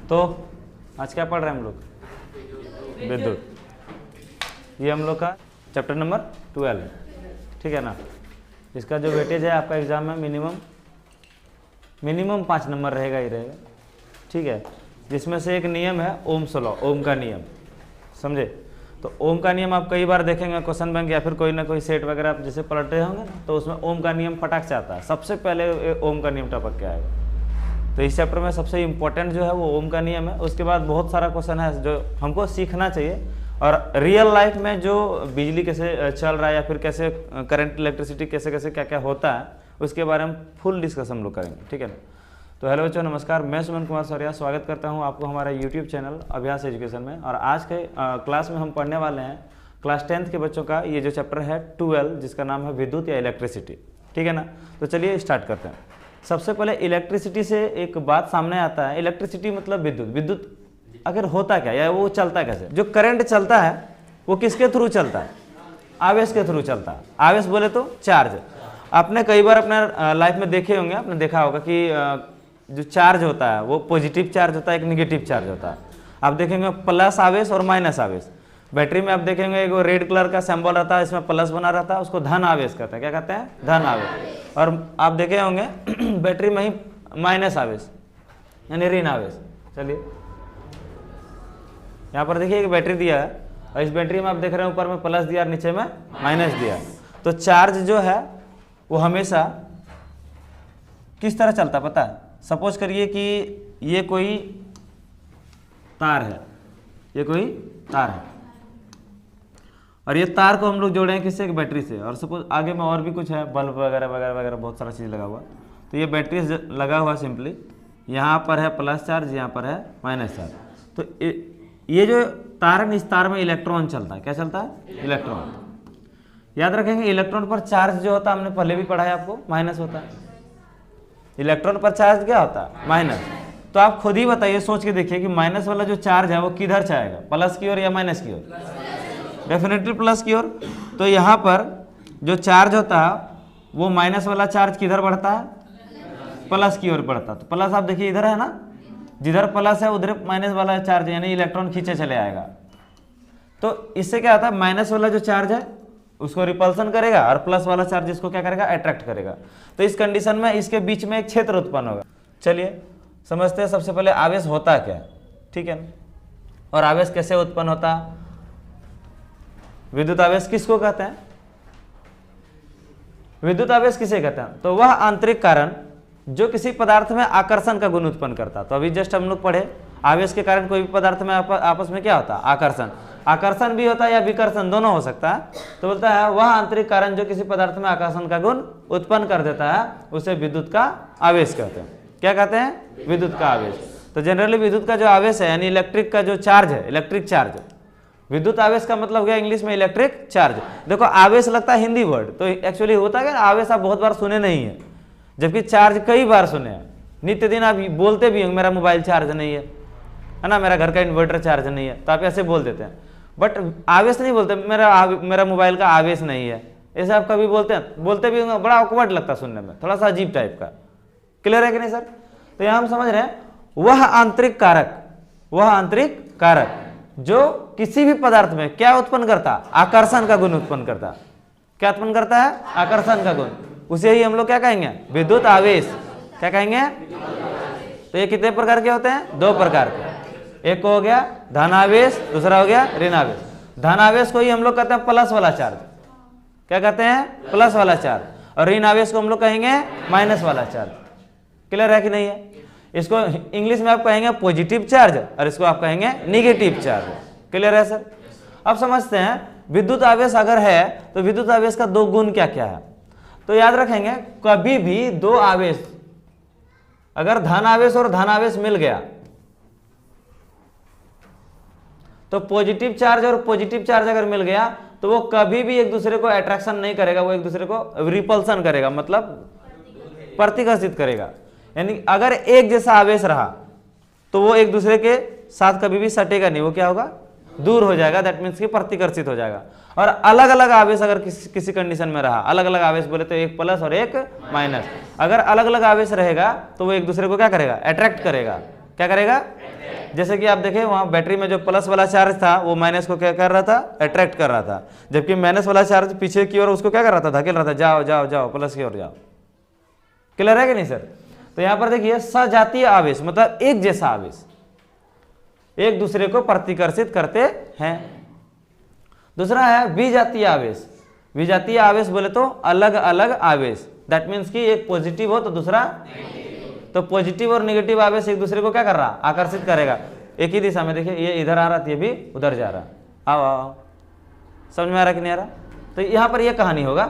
तो आज क्या पढ़ रहे हैं हम लोग? विद्युत। ये हम लोग का चैप्टर नंबर 12 है, ठीक है ना। इसका जो वेटेज है आपका एग्जाम में मिनिमम 5 नंबर रहेगा ही रहेगा, ठीक है। जिसमें से एक नियम है ओम्स लॉ, ओम का नियम, समझे। तो ओम का नियम आप कई बार देखेंगे क्वेश्चन बैंक या फिर कोई ना कोई सेट वगैरह आप जैसे पलट रहे होंगे ना, तो उसमें ओम का नियम फटाक से आता है, सबसे पहले ओम का नियम टपक के आएगा। तो इस चैप्टर में सबसे इम्पोर्टेंट जो है वो ओम का नियम है। उसके बाद बहुत सारा क्वेश्चन है जो हमको सीखना चाहिए, और रियल लाइफ में जो बिजली कैसे चल रहा है या फिर कैसे करंट इलेक्ट्रिसिटी कैसे कैसे क्या क्या होता है उसके बारे में फुल डिस्कस हम लोग करेंगे, ठीक है ना। तो हेलो बच्चों, नमस्कार। मैं सुमन कुमार सौर्या स्वागत करता हूं आपको हमारा यूट्यूब चैनल अभ्यास एजुकेशन में। और आज के क्लास में हम पढ़ने वाले हैं क्लास 10th के बच्चों का ये जो चैप्टर है 12, जिसका नाम है विद्युत या इलेक्ट्रिसिटी, ठीक है ना। तो चलिए स्टार्ट करते हैं। सबसे पहले इलेक्ट्रिसिटी से एक बात सामने आता है। इलेक्ट्रिसिटी मतलब विद्युत। विद्युत अगर होता क्या या वो चलता कैसे? जो करंट चलता है वो किसके थ्रू चलता है? आवेश के थ्रू चलता है। आवेश बोले तो चार्ज। आपने कई बार अपने लाइफ में देखे होंगे, आपने देखा होगा कि जो चार्ज होता है वो पॉजिटिव चार्ज होता है, एक नेगेटिव चार्ज होता है। आप देखेंगे प्लस आवेश और माइनस आवेश। बैटरी में आप देखेंगे एक रेड कलर का सिंबल रहता है, इसमें प्लस बना रहता है, उसको धन आवेश कहते हैं। क्या कहते हैं? धन आवेश। और आप देखे होंगे बैटरी में ही माइनस आवेश यानी ऋण आवेश। चलिए यहाँ पर देखिए एक बैटरी दिया है और इस बैटरी में आप देख रहे हैं ऊपर में प्लस दिया और नीचे में माइनस दिया। तो चार्ज जो है वो हमेशा किस तरह चलता है पता है? सपोज करिए कि ये कोई तार है, ये कोई तार है और ये तार को हम लोग जोड़े हैं किससे? एक बैटरी से। और सपोज आगे में और भी कुछ है, बल्ब वगैरह वगैरह वगैरह बहुत सारा चीज़ लगा हुआ। तो ये बैटरी लगा हुआ सिंपली, यहाँ पर है प्लस चार्ज, यहाँ पर है माइनस चार्ज। तो ये जो तार है इस तार में इलेक्ट्रॉन चलता है। क्या चलता है? इलेक्ट्रॉन। याद रखेंगे इलेक्ट्रॉन पर चार्ज जो होता है हमने पहले भी पढ़ा है आपको, माइनस होता है। इलेक्ट्रॉन पर चार्ज क्या होता है? माइनस। तो आप खुद ही बताइए, सोच के देखिए कि माइनस वाला जो चार्ज है वो किधर जाएगा? प्लस की ओर या माइनस की ओर? डेफिनेटली प्लस की ओर। तो यहाँ पर जो चार्ज होता है वो माइनस वाला चार्ज किधर बढ़ता है? प्लस की ओर बढ़ता है। तो प्लस आप देखिए इधर है ना, जिधर प्लस है उधर माइनस वाला चार्ज यानी इलेक्ट्रॉन खींचे चले आएगा। तो इससे क्या होता है? माइनस वाला जो चार्ज है उसको रिपल्सन करेगा और प्लस वाला चार्ज इसको क्या करेगा? अट्रैक्ट करेगा। तो इस कंडीशन में इसके बीच में एक क्षेत्र उत्पन्न होगा। चलिए समझते हैं सबसे पहले आवेश होता क्या है, ठीक है ना। और आवेश कैसे उत्पन्न होता है? विद्युत आवेश किसको कहते हैं? विद्युत आवेश किसे कहते हैं? तो वह आंतरिक कारण जो किसी पदार्थ में आकर्षण का गुण उत्पन्न करता है। तो अभी जस्ट हम लोग पढ़े आवेश के कारण कोई भी पदार्थ में आपस में क्या होता है? आकर्षण। आकर्षण भी होता है या विकर्षण, दोनों हो सकता है। तो बोलता है वह आंतरिक कारण जो किसी पदार्थ में आकर्षण का गुण उत्पन्न कर देता है उसे विद्युत का आवेश कहते हैं। क्या कहते हैं? विद्युत का आवेश। तो जनरली विद्युत का जो आवेश है यानी इलेक्ट्रिक का जो चार्ज है, इलेक्ट्रिक चार्ज, विद्युत आवेश का मतलब गया इंग्लिश में इलेक्ट्रिक चार्ज। देखो आवेश लगता है हिंदी वर्ड, तो एक्चुअली होता है आवेश आप बहुत बार सुने नहीं है, जबकि चार्ज कई बार सुने हैं। नित्य दिन आप बोलते भी होंगे मेरा मोबाइल चार्ज नहीं है ना, मेरा घर का इन्वर्टर चार्ज नहीं है, तो आप ऐसे बोल देते हैं। बट आवेश नहीं बोलते, मेरा मोबाइल का आवेश नहीं है, ऐसे आप कभी बोलते हैं? बोलते भी होंगे, बड़ा ऑकवर्ड लगता है सुनने में, थोड़ा सा अजीब टाइप का। क्लियर है कि नहीं सर? तो यहाँ हम समझ रहे हैं वह आंतरिक कारक, वह आंतरिक कारक जो किसी भी पदार्थ में क्या उत्पन्न करता? आकर्षण का गुण उत्पन्न करता। क्या उत्पन्न करता है? आकर्षण का गुण। उसे ही हम लोग क्या कहेंगे? विद्युत आवेश। क्या कहेंगे? तो ये कितने प्रकार के होते हैं? 2 प्रकार के। एक हो गया धन आवेश, दूसरा हो गया ऋण आवेश। धन आवेश को ही हम लोग कहते हैं प्लस वाला चार्ज। क्या कहते हैं? प्लस वाला चार्ज। और ऋण आवेश को हम लोग कहेंगे माइनस वाला चार्ज। क्लियर है कि नहीं है? इसको इंग्लिश में आप कहेंगे पॉजिटिव चार्ज और इसको आप कहेंगे निगेटिव चार्ज। क्लियर है सर? अब समझते हैं विद्युत आवेश अगर है तो विद्युत आवेश का 2 गुण क्या क्या है। तो याद रखेंगे कभी भी 2 आवेश, अगर धन आवेश और धन आवेश मिल गया तो पॉजिटिव चार्ज और पॉजिटिव चार्ज अगर मिल गया तो वो कभी भी एक दूसरे को अट्रैक्शन नहीं करेगा, वो एक दूसरे को रिपल्सन करेगा, मतलब प्रतिकर्षित करेगा। यानी अगर एक जैसा आवेश रहा तो वो एक दूसरे के साथ कभी भी सटेगा नहीं, वो क्या होगा? दूर हो जाएगा। दैट मीन्स कि प्रतिकर्षित हो जाएगा। और अलग अलग आवेश अगर किसी कंडीशन में रहा, अलग अलग आवेश बोले तो एक प्लस और एक माइनस, अगर अलग अलग आवेश रहेगा तो वो एक दूसरे को क्या करेगा? अट्रैक्ट करेगा। क्या करेगा? जैसे कि आप देखें वहां बैटरी में जो प्लस वाला चार्ज था वो माइनस को क्या कर रहा था, अट्रैक्ट कर रहा था, जबकि माइनस वाला चार्ज पीछे की ओर उसको क्या कर रहा था, धकेल रहा था, जाओ जाओ जाओ प्लस की ओर जाओ। क्लियर है कि नहीं सर? तो यहां पर देखिए सजातीय आवेश मतलब एक जैसा आवेश एक दूसरे को प्रतिकर्षित करते हैं। दूसरा है विजातीय आवेश। विजातीय आवेश बोले तो अलग अलग आवेश, दैट मीन्स कि एक पॉजिटिव हो तो दूसरा, तो पॉजिटिव और नेगेटिव आवेश एक दूसरे को क्या कर रहा, आकर्षित करेगा एक ही दिशा में। देखिए ये इधर आ रहा था, ये भी उधर जा रहा। आओ आओ, समझ में आ रहा कि नहीं आ रहा? तो यहाँ पर यह कहानी होगा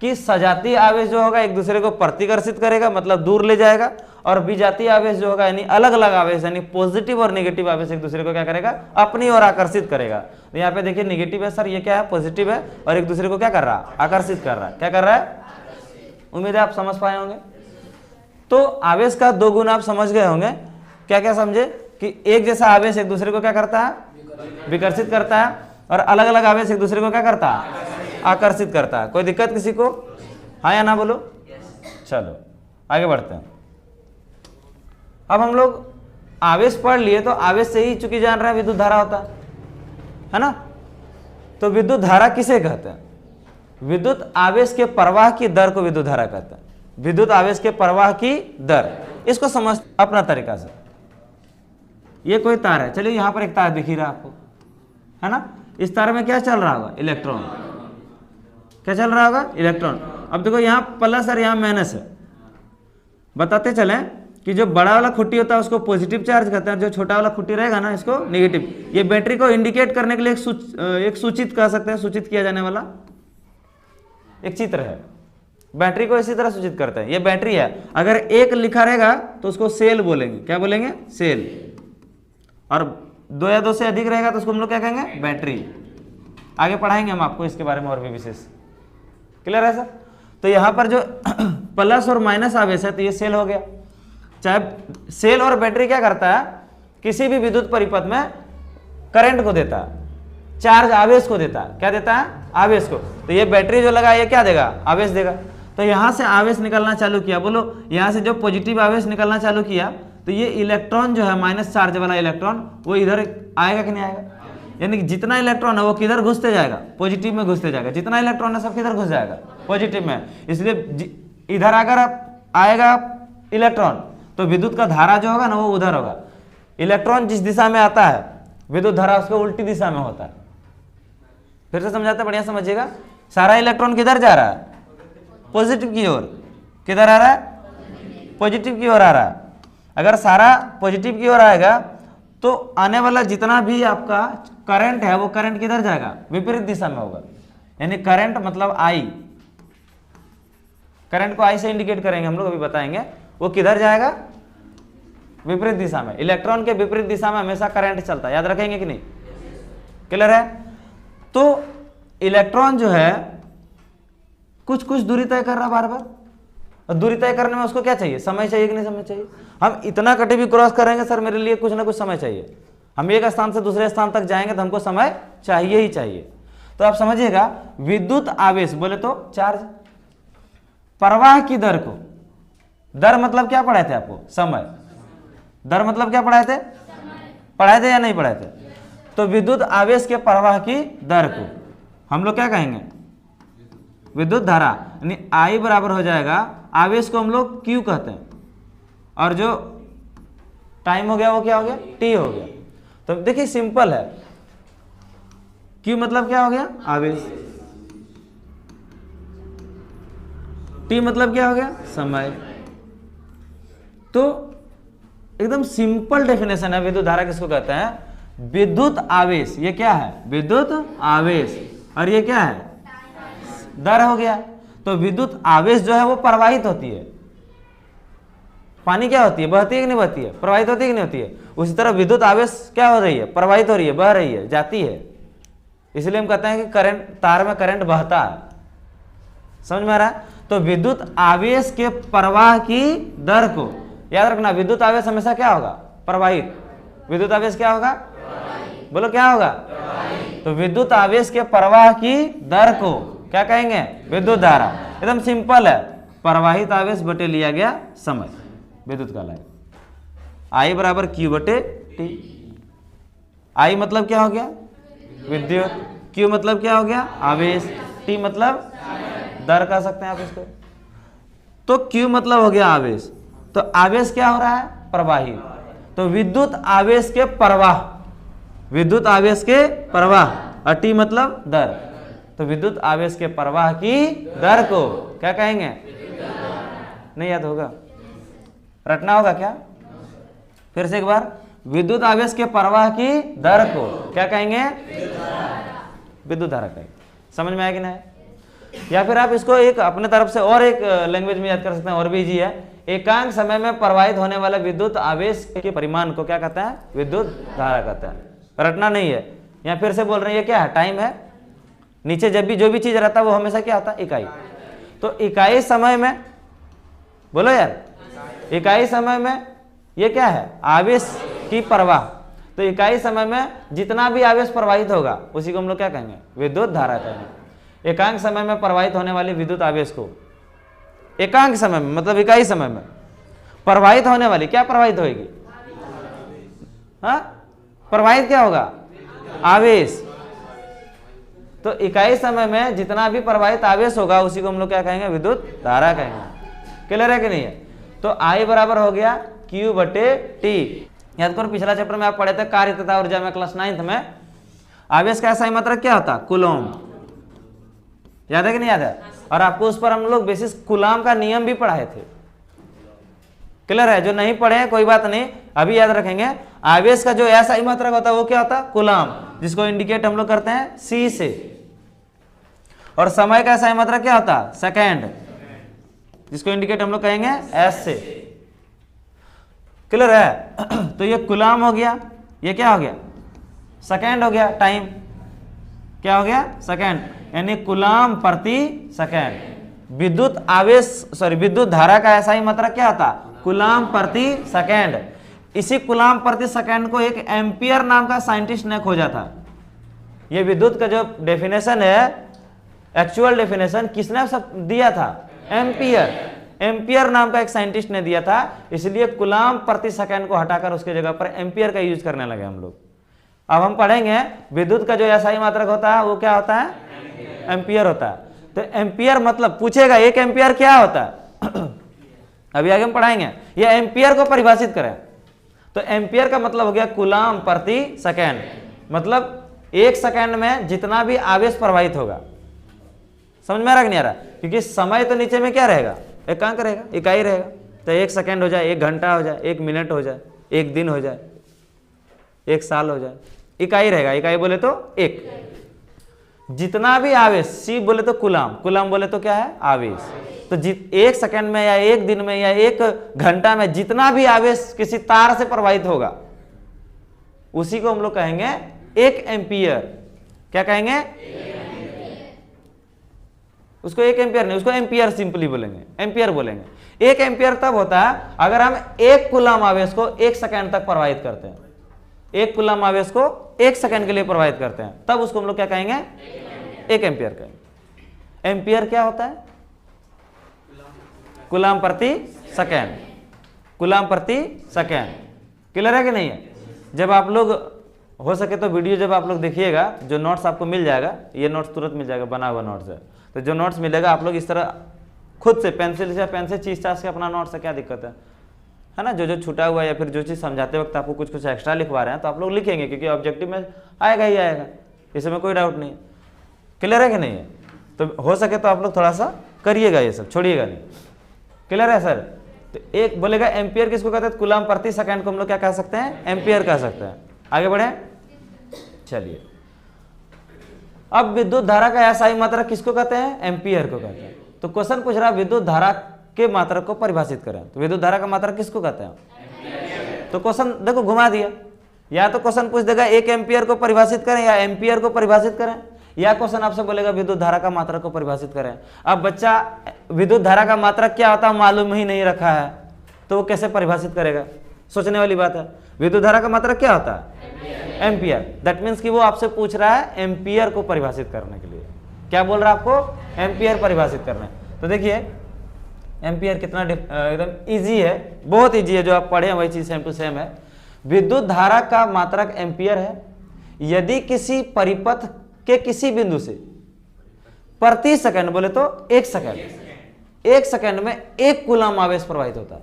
कि सजातीय आवेश जो होगा एक दूसरे को प्रतिकर्षित करेगा मतलब दूर ले जाएगा, और विजातीय आवेश जो होगा यानी अलग अलग आवेश यानी पॉजिटिव और नेगेटिव आवेश एक दूसरे को क्या करेगा, अपनी ओर आकर्षित करेगा। तो यहाँ पे देखिए नेगेटिव है सर, ये क्या है, पॉजिटिव है, और एक दूसरे को क्या कर रहा है, आकर्षित कर रहा है। क्या कर रहा है? उम्मीद है आप समझ पाए होंगे। तो आवेश का दो गुण आप समझ गए होंगे। क्या क्या समझे? कि एक जैसा आवेश एक दूसरे को क्या करता है, विकर्षित करता है, और अलग अलग आवेश एक दूसरे को क्या करता है, आकर्षित करता है। कोई दिक्कत किसी को? हाँ या ना बोलो? चलो आगे बढ़ते हैं। अब हम लोग आवेश पढ़ लिए, तो आवेश से ही चूंकि जान रहे हैं विद्युत धारा होता है ना। तो विद्युत धारा किसे कहते हैं? विद्युत आवेश के प्रवाह की दर को विद्युत धारा कहते हैं। विद्युत आवेश के प्रवाह की दर, इसको समझ अपना तरीका से। ये कोई तार है, चलिए यहां पर एक तार दिख ही रहा आपको, है ना। इस तार में क्या चल रहा होगा, इलेक्ट्रॉन। क्या चल रहा होगा, इलेक्ट्रॉन। अब देखो यहाँ प्लस और यहाँ माइनस है। बताते चले कि जो बड़ा वाला खुट्टी होता है उसको पॉजिटिव चार्ज कहते हैं, जो छोटा वाला खुट्टी रहेगा ना इसको नेगेटिव। ये बैटरी को इंडिकेट करने के लिए एक सूचित कह सकते हैं, सूचित किया जाने वाला एक चित्र है। बैटरी को इसी तरह सूचित करते हैं। ये बैटरी है, अगर एक लिखा रहेगा तो उसको सेल बोलेंगे। क्या बोलेंगे? सेल। और 2 या 2 से अधिक रहेगा तो उसको हम लोग क्या कहेंगे, बैटरी। आगे पढ़ाएंगे हम आपको इसके बारे में और भी विशेष। क्लियर है सर? तो यहाँ पर जो प्लस और माइनस आवेश है तो ये सेल हो गया। चाहे सेल और बैटरी क्या करता है, किसी भी विद्युत परिपथ में करंट को देता है, चार्ज आवेश को देता है। क्या देता है? आवेश को। तो ये बैटरी जो लगा ये क्या देगा, आवेश देगा। तो यहां से आवेश निकलना चालू किया, बोलो यहां से जो पॉजिटिव आवेश निकलना चालू किया तो ये इलेक्ट्रॉन जो है माइनस चार्ज वाला इलेक्ट्रॉन वो इधर आएगा कि नहीं आएगा? यानी कि जितना इलेक्ट्रॉन है वो किधर घुसते जाएगा, पॉजिटिव में घुसते जाएगा। जितना इलेक्ट्रॉन है सब किधर घुस जाएगा, पॉजिटिव में। इसलिए इधर अगर आएगा इलेक्ट्रॉन तो विद्युत का धारा जो होगा ना वो उधर होगा। इलेक्ट्रॉन जिस दिशा में आता है विद्युत धारा उसको उल्टी दिशा में होता है। फिर से समझाते, बढ़िया समझिएगा। सारा इलेक्ट्रॉन किधर जा रहा है, पॉजिटिव की ओर। किधर आ रहा है, पॉजिटिव की ओर आ रहा है। अगर सारा पॉजिटिव की ओर आएगा तो आने वाला जितना भी आपका करंट है वो करंट किधर जाएगा, विपरीत दिशा में होगा। यानी करंट मतलब आई, करंट को आई से इंडिकेट करेंगे हम लोग, अभी बताएंगे। वो किधर जाएगा, विपरीत दिशा में। इलेक्ट्रॉन के विपरीत दिशा में हमेशा करंट चलता है, याद रखेंगे कि नहीं? क्लियर है? तो इलेक्ट्रॉन जो है कुछ कुछ दूरी तय कर रहा बार बार, और दूरी तय करने में उसको क्या चाहिए, समय चाहिए कि नहीं समय चाहिए? हम इतना कटे भी क्रॉस करेंगे सर, मेरे लिए कुछ ना कुछ समय चाहिए। हम एक स्थान से दूसरे स्थान तक जाएंगे तो हमको समय चाहिए ही चाहिए। तो आप समझिएगा विद्युत आवेश बोले तो चार्ज, प्रवाह की दर को, दर मतलब क्या पढ़ाए थे आपको, समय। दर मतलब क्या पढ़ाए थे, पढ़ाए थे या नहीं पढ़ाए थे? तो विद्युत आवेश के प्रवाह की दर को हम लोग क्या कहेंगे, विद्युत धारा। यानी आई बराबर हो जाएगा, आवेश को हम लोग क्यू कहते हैं, और जो टाइम हो गया वो क्या हो गया, टी हो गया। तो देखिए सिंपल है, क्यू मतलब क्या हो गया, आवेश। टी मतलब क्या हो गया, समय। तो एकदम सिंपल डेफिनेशन है विद्युत धारा किसको कहते हैं, विद्युत आवेश। ये क्या है, विद्युत आवेश, और ये क्या है, दर हो गया। तो विद्युत आवेश जो है वो प्रवाहित होती है। पानी क्या होती है, बहती है कि नहीं बहती है, प्रवाहित होती है कि नहीं होती है? उसी तरह विद्युत आवेश क्या हो रही है, प्रवाहित हो रही है, बह रही है, जाती है। इसलिए हम कहते हैं कि करंट, तार में करंट बहता है। समझ में आ रहा है? तो विद्युत आवेश के प्रवाह की दर को याद रखना। विद्युत आवेश हमेशा क्या होगा, प्रवाहित। विद्युत आवेश क्या होगा, बोलो क्या होगा, तो विद्युत आवेश के प्रवाह की दर को क्या कहेंगे, विद्युत धारा। एकदम सिंपल है, प्रवाहित आवेश बटे लिया गया समय, विद्युत का लाइन। आई बराबर क्यू बटे टी। आई मतलब क्या हो गया? विद्युत। क्यू मतलब क्या हो गया? आवेश। टी मतलब दर कह सकते हैं आप इसको। तो क्यू मतलब हो गया आवेश। तो आवेश क्या हो रहा है? प्रवाहित। तो विद्युत आवेश के प्रवाह, विद्युत आवेश के प्रवाह, और टी मतलब दर। तो विद्युत आवेश के प्रवाह की दर को क्या कहेंगे? नहीं याद होगा? रटना होगा क्या? फिर से एक बार, विद्युत आवेश के प्रवाह की दर को क्या कहेंगे? विद्युत धारा कहेंगे। समझ में आया कि नहीं? या फिर आप इसको एक अपने तरफ से और एक लैंग्वेज में याद कर सकते हैं, और भी इजी है। एकांक समय में प्रवाहित होने वाले विद्युत आवेश के परिमाण को क्या कहते हैं? विद्युत धारा कहते हैं। रटना नहीं है। या फिर से बोल रहे हैं, ये क्या है? टाइम है। नीचे जब भी जो भी चीज रहता है वो हमेशा क्या होता है? इकाई। तो इकाई समय में, बोलो यार, इकाई समय में ये क्या है? आवेश की प्रवाह। तो इकाई समय में जितना भी आवेश प्रवाहित होगा उसी को हम लोग क्या कहेंगे? विद्युत धारा कहेंगे। एकांक समय में प्रवाहित होने वाली विद्युत आवेश को, एकांक समय में मतलब इकाई समय में प्रवाहित होने वाली, क्या प्रवाहित होगी? हाँ, प्रवाहित क्या होगा? आवेश। तो इकाई समय में जितना भी प्रवाहित आवेश होगा उसी को हम लोग क्या कहेंगे? विद्युत धारा कहेंगे। क्लियर है कि नहीं है? तो आई बराबर हो गया Q बटे टी। याद करो पिछला चैप्टर में आप पढ़े थे कार्य तथा ऊर्जा में, क्लास 9th में, आवेश का SI मात्रक क्या होता? कूलॉम। याद है कि नहीं याद है? और आपको उस पर हम लोग बेसिस कूलॉम का नियम भी पढ़ाए थे। क्लियर है? जो नहीं पढ़े हैं कोई बात नहीं, अभी याद रखेंगे। आवेश का जो SI मात्रक होता है वो क्या होता? कूलॉम, जिसको इंडिकेट हम लोग करते हैं C से। और समय का SI मात्रक क्या होता? सेकेंड, जिसको इंडिकेट हम लोग कहेंगे S से। क्लियर है? तो ये कूलॉम हो गया, ये क्या हो गया? सेकेंड हो गया, टाइम क्या हो गया? सेकेंड, यानी कूलॉम प्रति सेकेंड। विद्युत आवेश विद्युत धारा का SI मात्रक क्या होता? कूलॉम प्रति सेकेंड। इसी कूलॉम प्रति सेकेंड को एक एम्पियर नाम का साइंटिस्ट ने खोजा था। ये विद्युत का जो डेफिनेशन है, एक्चुअल डेफिनेशन किसने सब दिया था? एम्पियर। एम्पियर नाम का एक साइंटिस्ट ने दिया था, इसलिए कूलॉम प्रति सेकेंड को हटाकर उसके जगह पर एम्पियर का यूज करने लगे हम लोग। अब हम पढ़ेंगे विद्युत का जो SI मात्रक होता है वो क्या होता है? एम्पियर होता है। तो एम्पियर मतलब पूछेगा एक एम्पियर क्या होता है? अभी आगे हम पढ़ाएंगे। ये एम्पियर को परिभाषित करें तो एम्पियर का मतलब हो गया कूलॉम प्रति सेकेंड, मतलब एक सेकेंड में जितना भी आवेश प्रवाहित होगा। समझ में आ रहा कि नहीं आ रहा? क्योंकि समय तो नीचे में क्या रहेगा? एकांक रहेगा, इकाई रहेगा। तो एक सेकेंड हो जाए, एक घंटा हो जाए, एक मिनट हो जाए, एक दिन हो जाए, एक साल हो जाए, इकाई रहेगा। इकाई बोले तो एक। जितना भी आवेश, C बोले तो कूलॉम, कूलॉम बोले तो क्या है? आवेश। तो एक सेकेंड में या एक दिन में या एक घंटा में जितना भी आवेश किसी तार से प्रवाहित होगा उसी को हम लोग कहेंगे एक एम्पियर। क्या कहेंगे? उसको एक एम्पियर नहीं, उसको एम्पियर सिंपली बोलेंगे, एम्पियर बोलेंगे। एक एम्पियर तब होता है अगर हम एक कूलॉम आवेश को एक सेकेंड तक प्रवाहित करते हैं। एक कूलॉम आवेश को एक सेकेंड के लिए प्रवाहित करते हैं, तब उसको हम लोग क्या कहेंगे? एक एम्पियर कहेंगे। एम्पियर क्या होता है? कूलॉम प्रति सेकेंड, कूलॉम प्रति सेकेंड। क्लियर है कि नहीं है? जब आप लोग हो सके तो वीडियो जब आप लोग देखिएगा, जो नोट्स आपको मिल जाएगा, ये नोट्स तुरंत मिल जाएगा, बना हुआ नोट्स है। तो जो नोट्स मिलेगा आप लोग इस तरह खुद से पेंसिल से पेन से चीज चास के अपना नोट्स से, क्या दिक्कत है ना? जो छूटा हुआ या फिर जो चीज़ समझाते वक्त आपको कुछ कुछ एक्स्ट्रा लिखवा रहे हैं तो आप लोग लिखेंगे, क्योंकि ऑब्जेक्टिव में आएगा ही आएगा, इसमें कोई डाउट नहीं। क्लियर है कि नहीं है? तो हो सके तो आप लोग थोड़ा सा करिएगा, ये सब छोड़िएगा नहीं। क्लियर है सर? तो एक बोलेगा एम्पियर किसको कहते हैं? कूलॉम प्रति सेकंड को हम लोग क्या कह सकते हैं? एम्पियर कह सकते हैं। आगे बढ़े, चलिए। अब विद्युत धारा का SI मात्रक किसको कहते हैं? एम्पियर को कहते हैं। तो क्वेश्चन पूछ रहा है विद्युत धारा के मात्रक को परिभाषित करें, तो विद्युत धारा का मात्रक किसको कहते हैं? तो क्वेश्चन देखो घुमा दिया, या तो क्वेश्चन पूछ देगा एक एम्पियर को परिभाषित करें या एम्पियर को परिभाषित करें, या क्वेश्चन आपसे बोलेगा विद्युत धारा का मात्रक को परिभाषित करें। अब बच्चा विद्युत धारा का मात्रक क्या होता है मालूम ही नहीं रखा है, तो वो कैसे परिभाषित करेगा? सोचने वाली बात है। विद्युत धारा का मात्रक क्या होता है? एम्पियर। दैट मीन्स कि वो आपसे पूछ रहा है एम्पियर को परिभाषित करने के लिए। क्या बोल रहा है आपको? एम्पियर परिभाषित करना है। तो देखिए एम्पियर कितना एकदम इजी है, बहुत इजी है, जो आप पढ़े हैं वही चीज सेम टू सेम है। विद्युत धारा का मात्रक एम्पियर है। यदि किसी परिपथ के किसी बिंदु से प्रति सेकंड, बोले तो 1 सेकंड, 1 सेकंड में 1 कूलम आवेश प्रवाहित होता है।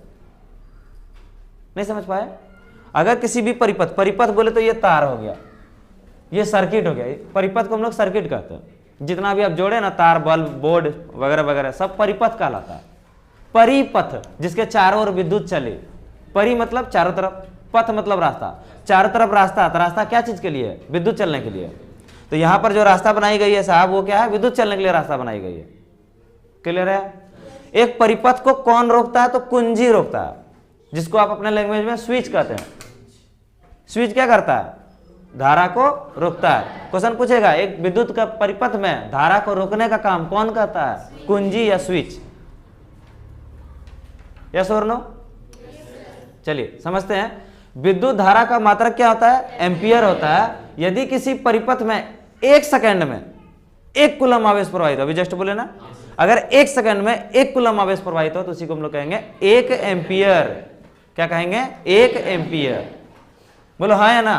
नहीं समझ पाए? अगर किसी भी परिपथ, परिपथ बोले तो ये तार हो गया, ये सर्किट हो गया, परिपथ को हम लोग सर्किट कहते हैं। जितना भी आप जोड़े ना, तार, बल्ब, बोर्ड वगैरह वगैरह, सब परिपथ कहलाता है। परिपथ जिसके चारों ओर विद्युत चले, परि मतलब चारों तरफ, पथ मतलब रास्ता, चारों तरफ रास्ता। तो रास्ता क्या चीज के लिए है? विद्युत चलने के लिए। तो यहां पर जो रास्ता बनाई गई है साहब, वो क्या है? विद्युत चलने के लिए रास्ता बनाई गई है। क्लियर है? एक परिपथ को कौन रोकता है? तो कुंजी रोकता है, जिसको आप अपने लैंग्वेज में स्विच कहते हैं। स्विच क्या करता है? धारा को रोकता है। क्वेश्चन पूछेगा, एक विद्युत का परिपथ में धारा को रोकने का काम कौन करता है? कुंजी या स्विच। यस और नो? चलिए समझते हैं। विद्युत धारा का मात्रक क्या होता है? एम्पियर होता है। यदि किसी परिपथ में 1 सेकंड में 1 कूलम आवेश प्रवाहित हो, अभी जस्ट बोले ना, अगर 1 सेकंड में 1 कूलम आवेश प्रवाहित हो तो उसी को हम लोग कहेंगे 1 एम्पियर। क्या कहेंगे? 1 एम्पियर। बोलो हाँ या ना?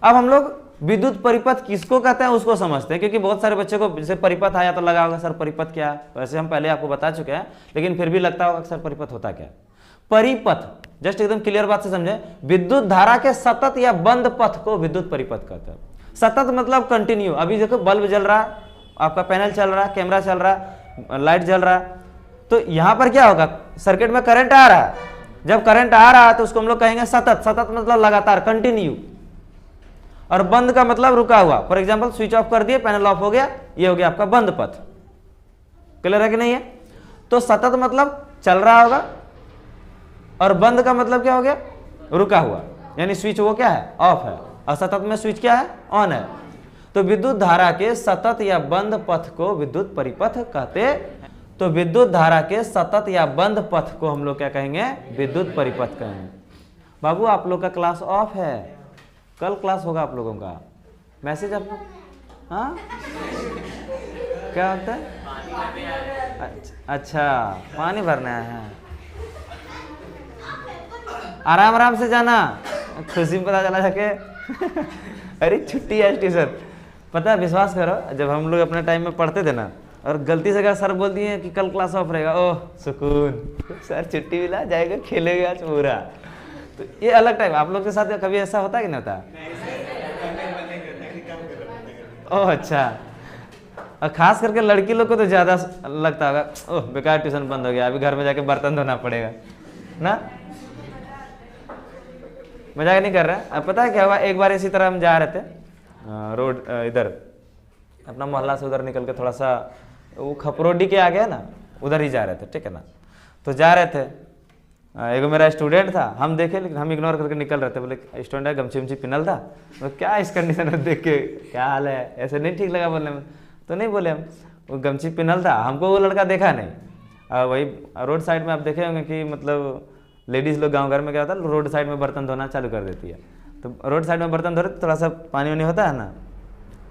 अब हम लोग विद्युत परिपथ किसको कहते हैं उसको समझते हैं, क्योंकि बहुत सारे बच्चे को जैसे परिपथ आया तो लगा होगा सर परिपथ क्या है। वैसे हम पहले आपको बता चुके हैं, लेकिन फिर भी लगता होगा सर परिपथ होता क्या। परिपथ जस्ट एकदम क्लियर बात से समझे, विद्युत धारा के सतत या बंद पथ को विद्युत परिपथ कहते हैं। सतत मतलब कंटिन्यू। अभी देखो बल्ब जल रहा, आपका पैनल चल रहा, कैमरा चल रहा, लाइट जल रहा, तो यहां पर क्या होगा? सर्किट में करंट आ रहा है। जब करंट आ रहा है तो उसको हम लोग कहेंगे सतत। सतत मतलब लगातार, कंटिन्यू। और बंद का मतलब रुका हुआ। फॉर एग्जाम्पल स्विच ऑफ कर दिए, पैनल ऑफ हो गया, ये हो गया आपका बंद पथ। क्लियर है कि नहीं है? तो सतत मतलब चल रहा होगा, और बंद का मतलब क्या हो गया? रुका हुआ, यानी स्विच वो क्या है? ऑफ है। और सतत में स्विच क्या है? ऑन है। तो विद्युत धारा के सतत या बंद पथ को विद्युत परिपथ कहते हैं। तो विद्युत धारा के सतत या बंद पथ को हम लोग क्या कहेंगे? विद्युत परिपथ कहेंगे। बाबू आप लोग का क्लास ऑफ है, कल क्लास होगा आप लोगों का। मैसेज आप लोग, हाँ क्या होता है? अच्छा पानी भरना है। आराम आराम से जाना, खुशी में पता चला जाके अरे छुट्टी है ट्यूशन। पता है, विश्वास करो, जब हम लोग अपने टाइम में पढ़ते थे ना, और गलती से अगर सर बोल दिए कि कल क्लास ऑफ रहेगा, ओह सुकून, सर छुट्टी मिला, जाएगा खेलेगा आज पूरा। तो ये अलग टाइम। आप लोग के साथ कभी ऐसा होता है कि नहीं होता? ओह अच्छा। और खास करके लड़की लोग को तो ज्यादा लगता होगा, ओह बेकार ट्यूशन बंद हो गया, अभी घर में जाके बर्तन धोना पड़ेगा ना। मजाक नहीं कर रहा। अब पता है क्या हुआ, एक बार इसी तरह हम जा रहे थे रोड, इधर अपना मोहल्ला से उधर निकल के थोड़ा सा वो खपरोडी के आ गया ना, उधर ही जा रहे थे, ठीक है ना। तो जा रहे थे, एगो मेरा स्टूडेंट था, हम देखे लेकिन हम इग्नोर करके निकल रहे थे। बोले स्टूडेंट है, गमछी उमछी पिनल था, तो क्या इस कंडीशन में देख के क्या हाल है, ऐसे नहीं ठीक लगा बोलने में, तो नहीं बोले हम। वो गमछी पिनल था, हमको वो लड़का देखा नहीं। वही रोड साइड में आप देखे होंगे कि मतलब लेडीज़ लोग गांव घर में क्या होता है, रोड साइड में बर्तन धोना चालू कर देती है। तो रोड साइड में बर्तन धो रहे, थोड़ा सा पानी वानी होता है ना,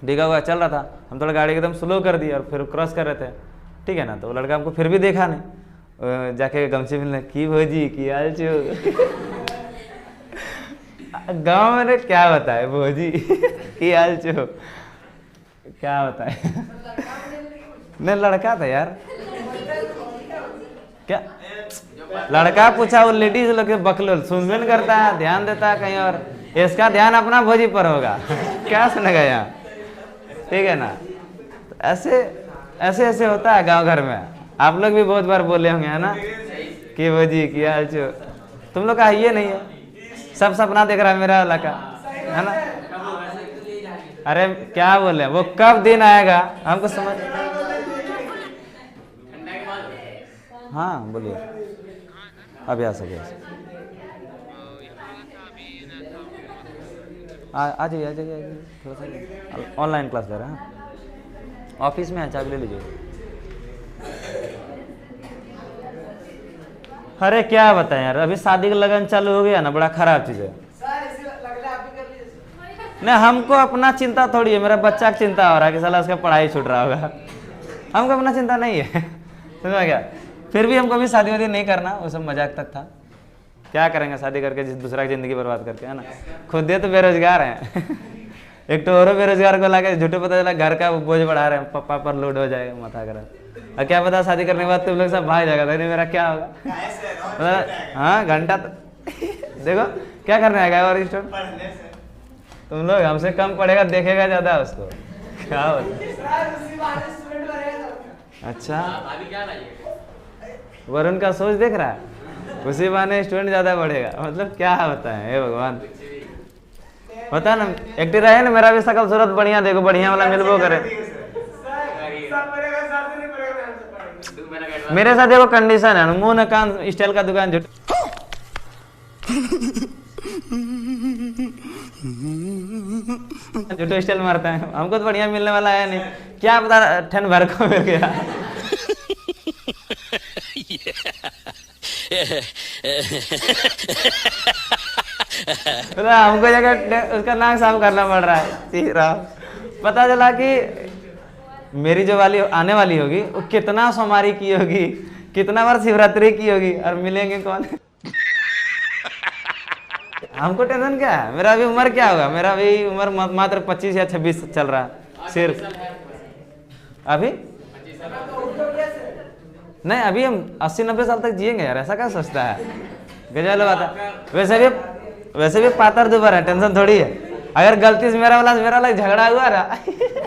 डिगा हुआ चल रहा था। हम थोड़ा गाड़ी एकदम स्लो कर दिए और फिर क्रॉस कर रहे थे, ठीक है ना। तो वो लड़का हमको फिर भी देखा नहीं, जाके गमछी मिलने की भोजी की हाल चो गाँव में क्या बताए भोजी की हाल चो, क्या बताए नहीं लड़का था यार, क्या लड़का पूछा, वो लेडीज लोग बकलोल सुनबेन करता है, ध्यान देता है कहीं और, इसका ध्यान अपना भोजी पर होगा क्या सुनेगा यहाँ, ठीक है ना। तो ऐसे ऐसे ऐसे होता है गांव घर में। आप लोग भी बहुत बार बोले होंगे है ना कि भोजी की हाल चो। तुम लोग का ये नहीं है, सब सपना देख रहा है मेरा लड़का, है ना। अरे क्या बोले, वो कब दिन आएगा हमको समझ। हाँ बोलिए, अभी आ सके आ जाइए थोड़ा सा ऑनलाइन क्लास ले रहे हैं, ऑफिस में है, चाबी ले लीजिए। अरे क्या बताएं यार, अभी शादी का लगन चालू हो गया ना, बड़ा खराब चीज़ है। नहीं हमको अपना चिंता थोड़ी है, मेरा बच्चा की चिंता हो रहा है कि साला उसका पढ़ाई छूट रहा होगा, हमको अपना चिंता नहीं है समझ गया। फिर भी हमको भी शादी वादी नहीं करना, वो सब मजाक तक था, क्या करेंगे शादी करके जिस दूसरा की जिंदगी बर्बाद करके, है ना। खुद ये तो बेरोजगार हैं एक तो और बेरोजगार को लाके झूठे पता चला घर का बोझ बढ़ा रहे हैं, पापा पर लोड हो जाएगा, माथा करा। और क्या पता शादी करने के बाद तुम लोग सब भाग जाएगा, नहीं मेरा क्या होगा। हाँ घंटा तो देखो क्या करने आएगा और स्टूडेंट, तुम लोग हमसे कम पढ़ेगा, देखेगा ज्यादा उसको, क्या होता। अच्छा वरुण का सोच देख रहा है, उसी बहाने स्टूडेंट ज्यादा बढ़ेगा, मतलब क्या होता है। हे भगवान, होता है ना, एक्टिव रहे ना, मेरा भी शकल सूरत बढ़िया, देखो बढ़िया वाला मिलबो करे। मेरे साथ देखो कंडीशन है, मुंह न कान स्टाइल का दुकान झूठो स्टाइल मारता है, हमको तो बढ़िया मिलने वाला है नहीं, क्या पता ठन भर को मिल गया। हमको जगह उसका नाक साफ करना पड़ रहा है। पता चला कि मेरी जो वाली आने वाली होगी वो कितना सोमवारी की होगी, कितना बार शिवरात्रि की होगी, और मिलेंगे कौन। हमको टेंशन क्या है, मेरा अभी उम्र क्या होगा, मेरा अभी उम्र मात्र 25 या 26 चल रहा है सिर्फ अभी। नहीं अभी हम 80-90 साल तक जिएंगे यार, ऐसा क्या सोचता है, गजब बात है। वैसे भी पातर दुबर है, टेंशन थोड़ी है। अगर गलती से मेरा वाला झगड़ा हुआ ना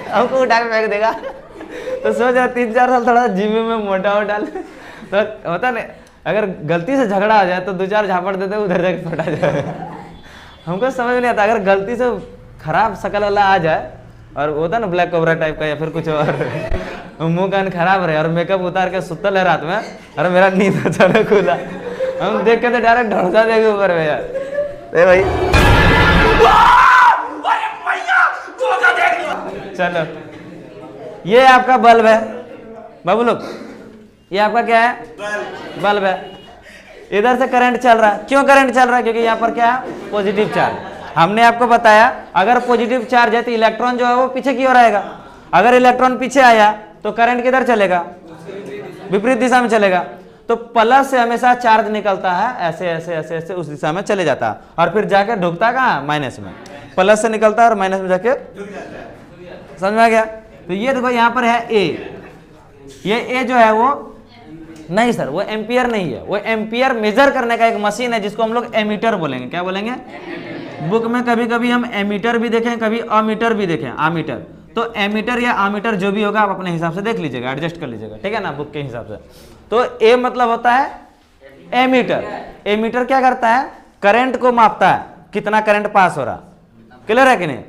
हमको उठा के फेंक देगा, तो सोच रहा 3-4 साल थोड़ा जिम में मोटा तो होता नहीं। अगर गलती से झगड़ा हो जाए तो 2-4 झापड़ देते उधर जाके फटा जाए। हमको समझ नहीं आता, अगर गलती से खराब शक्ल वाला आ जाए और होता ना ब्लैक कोबरा टाइप का या फिर कुछ और, मुंह कान खराब रहे और मेकअप उतार के सुतल है रात में, अरे मेरा नींद अचानक खुला, हम देख के तो डायरेक्ट ढोसा देंगे ऊपर में यार। भाई चलो ये आपका बल्ब है बाबू लोग, ये आपका क्या है, बल्ब है। इधर से करंट चल रहा है, क्यों करंट चल रहा है, क्योंकि यहाँ पर क्या है, पॉजिटिव चार्ज। हमने आपको बताया अगर पॉजिटिव चार्ज है तो इलेक्ट्रॉन जो है वो पीछे की ओर आएगा, अगर इलेक्ट्रॉन पीछे आया तो करंट किधर चलेगा, विपरीत दिशा में चलेगा। तो प्लस से हमेशा चार्ज निकलता है, ऐसे ऐसे ऐसे ऐसे उस दिशा में चले जाता है, और फिर जाके ढुकता कहाँ, माइनस में। प्लस से निकलता है और माइनस में जाके, समझ में आ गया। तो ये देखो यहाँ पर है ए, ये ए जो है वो नहीं सर, वो एम्पियर नहीं है, वो एम्पियर मेजर करने का एक मशीन है जिसको हम लोग एमीटर बोलेंगे। क्या बोलेंगे, बुक में कभी कभी हम एमीटर भी देखें, कभी अमीटर भी देखें, आमीटर। तो एमीटर या आमीटर जो भी होगा आप अपने हिसाब से देख लीजिएगा, एडजस्ट कर लीजिएगा, ठीक है ना, बुक के हिसाब से। तो ए मतलब होता है एमीटर। एमीटर क्या करता है, करंट को मापता है, कितना करंट पास हो रहा, क्लियर है कि नहीं।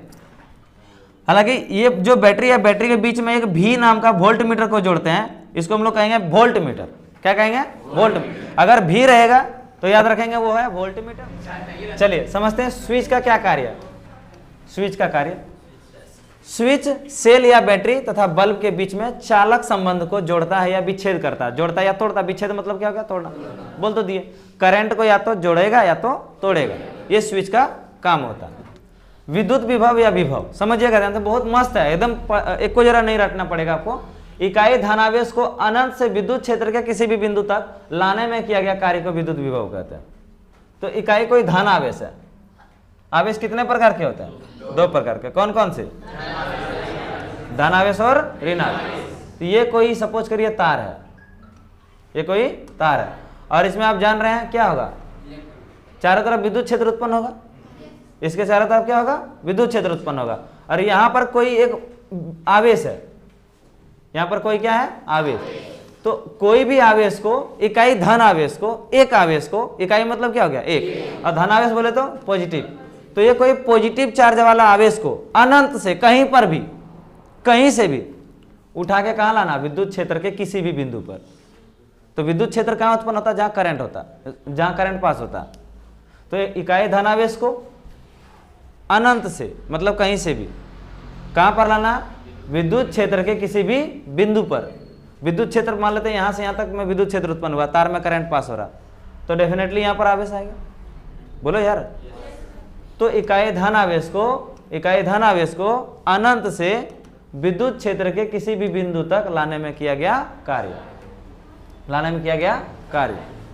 हालांकि ये जो बैटरी है, बैटरी के बीच में एक भी नाम का वोल्ट मीटर को जोड़ते हैं, इसको हम लोग कहेंगे वोल्ट मीटर। क्या कहेंगे, वोल्ट। अगर भी रहेगा तो याद रखेंगे वो है वोल्ट मीटर। चलिए समझते हैं स्विच का क्या कार्य है। स्विच का कार्य, स्विच सेल या बैटरी तथा बल्ब के बीच में चालक संबंध को जोड़ता है या विच्छेद करता है। जोड़ता है या तोड़ता, विच्छेद मतलब क्या होगा, तोड़ना। बोल तो दिए, करंट को या तो जोड़ेगा या तो तोड़ेगा, ये स्विच का काम होता है। विद्युत विभव या विभव समझिएगा ध्यान से, बहुत मस्त है एकदम, एक को जरा नहीं रटना पड़ेगा आपको। इकाई धनावेश को अनंत से विद्युत क्षेत्र के किसी भी बिंदु तक लाने में किया गया कार्य को विद्युत विभव कहते हैं। तो इकाई कोई धन आवेश है। आवेश कितने प्रकार के होते हैं, 2 प्रकार के। कौन कौन से, धन आवेश और ऋण आवेश। तो ये कोई सपोज करिए तार है, ये कोई तार है, और इसमें आप जान रहे हैं क्या होगा, चारों तरफ विद्युत क्षेत्र उत्पन्न होगा, इसके चारों तरफ क्या होगा, विद्युत क्षेत्र उत्पन्न होगा। और यहाँ पर कोई एक आवेश है, यहाँ पर कोई क्या है, आवेश। तो कोई भी आवेश को, इकाई धन आवेश को, एक आवेश को, इकाई मतलब क्या हो गया, एक, और धन आवेश बोले तो पॉजिटिव। तो ये कोई पॉजिटिव चार्ज वाला आवेश को अनंत से कहीं पर भी, कहीं से भी उठा के कहाँ लाना, विद्युत क्षेत्र के किसी भी बिंदु पर। तो विद्युत क्षेत्र कहाँ उत्पन्न होता है, जहाँ करंट होता है, जहाँ करंट पास होता है। तो इकाई धन आवेश को अनंत से मतलब कहीं से भी कहाँ पर लाना, विद्युत क्षेत्र के किसी भी बिंदु पर। विद्युत क्षेत्र मान लेते हैं यहाँ से यहाँ तक में विद्युत क्षेत्र उत्पन्न हुआ, तार में करंट पास हो रहा, तो डेफिनेटली यहाँ पर आवेश आएगा, बोलो यार। तो इकाई धन आवेश को अनंत से विद्युत क्षेत्र के किसी भी बिंदु तक लाने में किया गया कार्य,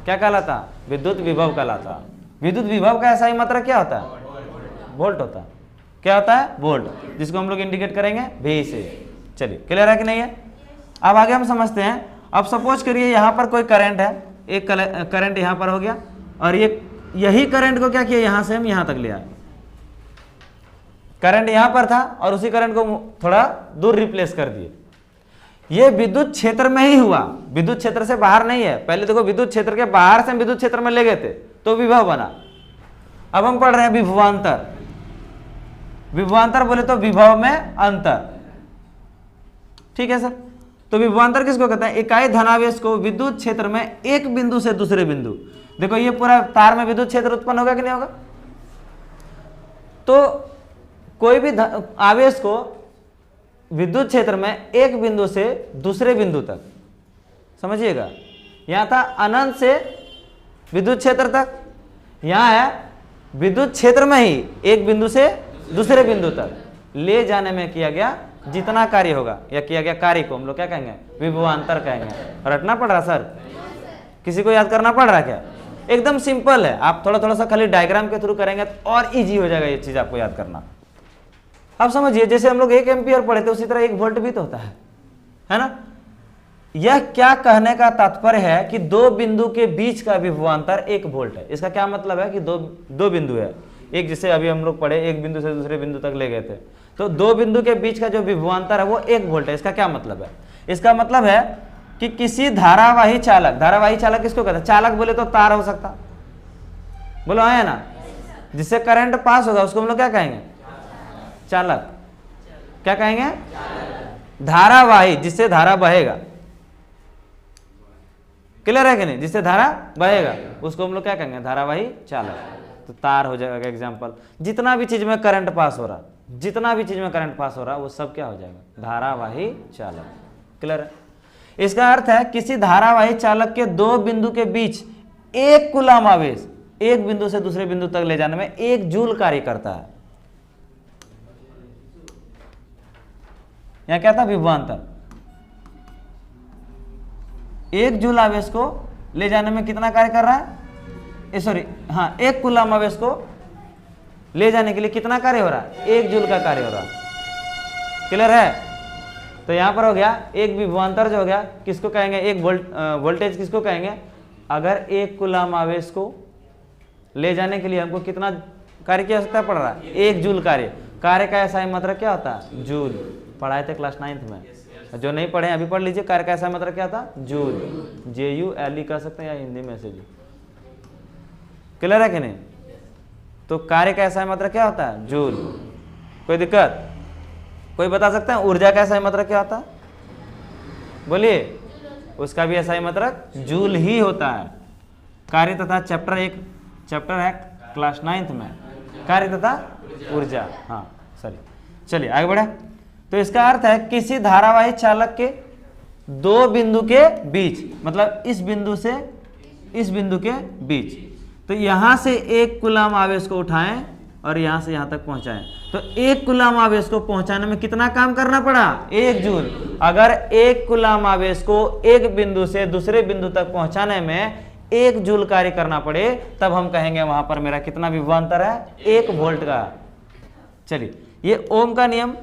क्या कहलाता? विद्युत विभव कहलाता। विद्युत विभव का ऐसा ही मात्रक क्या होता है? वोल्ट होता है। क्या होता है? वोल्ट, जिसको हम लोग इंडिकेट करेंगे V से। चलिए, क्लियर है कि नहीं है? अब आगे हम समझते हैं। अब सपोज करिए यहाँ पर कोई करंट है, एक करंट यहाँ पर हो गया, और यही करंट को क्या किया, यहाँ से हम यहाँ तक ले आए। करंट यहाँ पर था और उसी करंट को थोड़ा दूर रिप्लेस कर दिए। ये विद्युत क्षेत्र में ही हुआ, विद्युत क्षेत्र से बाहर नहीं है। पहले देखो, विद्युत क्षेत्र के बाहर से हम विद्युत क्षेत्र में ले गए थे तो विभव बना। अब हम पढ़ रहे हैं विभवांतर। विभवांतर बोले तो विभव में अंतर, ठीक है सर। तो विभवांतर किसको कहते हैं? इकाई धनावेश को विद्युत क्षेत्र में एक बिंदु से दूसरे बिंदु, देखो ये पूरा तार में विद्युत क्षेत्र उत्पन्न होगा कि नहीं होगा? तो कोई भी आवेश को विद्युत क्षेत्र में एक बिंदु से दूसरे बिंदु तक, समझिएगा, यहां था अनंत से विद्युत क्षेत्र तक, यहां है विद्युत क्षेत्र में ही एक बिंदु से दूसरे बिंदु तक ले जाने में किया गया जितना कार्य होगा या किया गया कार्य को हम लोग क्या कहेंगे? विभवांतर कहेंगे। रटना पड़ रहा सर? किसी को याद करना पड़ रहा क्या? एकदम सिंपल है। आप थोड़ा थोड़ा सा खाली डायग्राम के थ्रू करेंगे तो और इजी हो जाएगा ये चीज आपको याद करना। अब समझिए, जैसे हम लोग 1 एम्पियर पढ़े थे उसी तरह 1 वोल्ट भी तो होता है ना? यह क्या कहने का तात्पर्य है कि दो बिंदु के बीच का विभवांतर 1 वोल्ट है। इसका क्या मतलब है कि दो बिंदु है, एक, जैसे अभी हम लोग पढ़े, एक बिंदु से दूसरे बिंदु तक ले गए थे, तो दो बिंदु के बीच का जो विभवांतर है वो 1 वोल्ट है। इसका क्या मतलब है? इसका मतलब है कि किसी धारावाही चालक, धारावाही चालक किसको कहते हैं? चालक बोले तो तार हो सकता, बोलो है ना, जिससे करंट पास होगा उसको हम लोग क्या कहेंगे? चालक। क्या कहेंगे? धारावाही, जिससे धारा बहेगा। क्लियर है कि नहीं? जिससे धारा बहेगा उसको हम लोग क्या कहेंगे? धारावाही चालक। तो तार हो जाएगा एग्जाम्पल। जितना भी चीज में करंट पास हो रहा, जितना भी चीज में करंट पास हो रहा वो सब क्या हो जाएगा? धारावाही चालक। क्लियर है? इसका अर्थ है किसी धारावाही चालक के दो बिंदु के बीच 1 कूलम आवेश एक बिंदु से दूसरे बिंदु तक ले जाने में 1 जूल कार्य करता है। यहां क्या था? विभवांतर। 1 जूल आवेश को ले जाने में कितना कार्य कर रहा है? सॉरी, हाँ, 1 कूलम आवेश को ले जाने के लिए कितना कार्य हो रहा है? 1 जूल का कार्य हो रहा है। क्लियर है? तो यहां पर हो गया एक विभवांतर जो हो गया, किसको कहेंगे? एक वोल्टेज किसको कहेंगे? अगर 1 कूलम आवेश को ले जाने के लिए हमको कितना कार्य की आवश्यकता पड़ रहा है? 1 जूल कार्य। कार्य का ऐसा ही मात्रक क्या होता है? जूल। पढ़ाए थे क्लास 9th में, जो नहीं पढ़े अभी पढ़ लीजिए। कार्य का ऐसा मात्रक क्या था? जूल। JULE कह सकते हैं या हिंदी में से। क्लियर है कि नहीं? तो कार्य का ऐसा मात्रक क्या होता है? जूल। कोई दिक्कत? कोई बता सकता है ऊर्जा का ऐसा मात्रक क्या होता है? बोलिए। उसका भी ऐसा मात्रक जूल ही होता है। कार्य तथा चैप्टर है क्लास 9th में, कार्य तथा ऊर्जा। हाँ सॉरी, चलिए आगे बढ़े। तो इसका अर्थ है किसी धारावाही चालक के दो बिंदु के बीच, मतलब इस बिंदु से इस बिंदु के बीच, तो यहां से 1 कूलम आवेश को उठाएं और यहां से यहां तक पहुंचाएं, तो 1 कूलम आवेश को पहुंचाने में कितना काम करना पड़ा? 1 जूल। अगर 1 कूलम आवेश को एक बिंदु से दूसरे बिंदु तक पहुंचाने में 1 जूल कार्य करना पड़े, तब हम कहेंगे वहां पर मेरा कितना विभवांतर है? 1 वोल्ट का। चलिए, ये ओम का नियम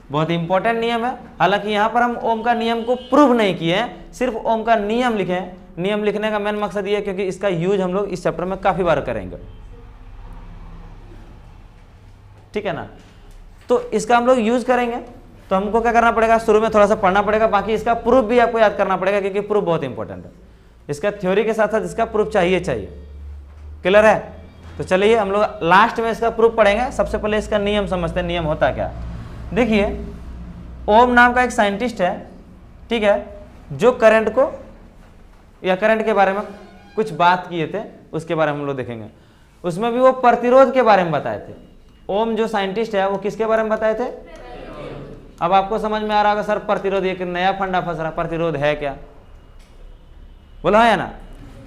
बहुत इंपॉर्टेंट नियम है। हालांकि यहां पर हम ओम का नियम को प्रूव नहीं किए हैं, सिर्फ ओम का नियम लिखे हैं। नियम लिखने का मेन मकसद ये है क्योंकि इसका यूज हम लोग इस चैप्टर में काफी बार करेंगे, ठीक है ना। तो इसका हम लोग यूज करेंगे तो हमको क्या करना पड़ेगा? शुरू में थोड़ा सा पढ़ना पड़ेगा, बाकी इसका प्रूफ भी आपको याद करना पड़ेगा क्योंकि प्रूफ बहुत इंपॉर्टेंट है। इसका थ्योरी के साथ साथ इसका प्रूफ चाहिए। क्लियर है? तो चलिए हम लोग लास्ट में इसका प्रूफ पढ़ेंगे। सबसे पहले इसका नियम समझते हैं, नियम होता क्या। देखिए, ओम नाम का एक साइंटिस्ट है, ठीक है, जो करंट को या करंट के बारे में कुछ बात किए थे, उसके बारे में हम लोग देखेंगे। उसमें भी वो प्रतिरोध के बारे में बताए थे। ओम जो साइंटिस्ट है वो किसके बारे में बताए थे? अब आपको समझ में आ रहा होगा सर प्रतिरोध, एक नया फंडा फंस रहा, प्रतिरोध है क्या? बोला है ना।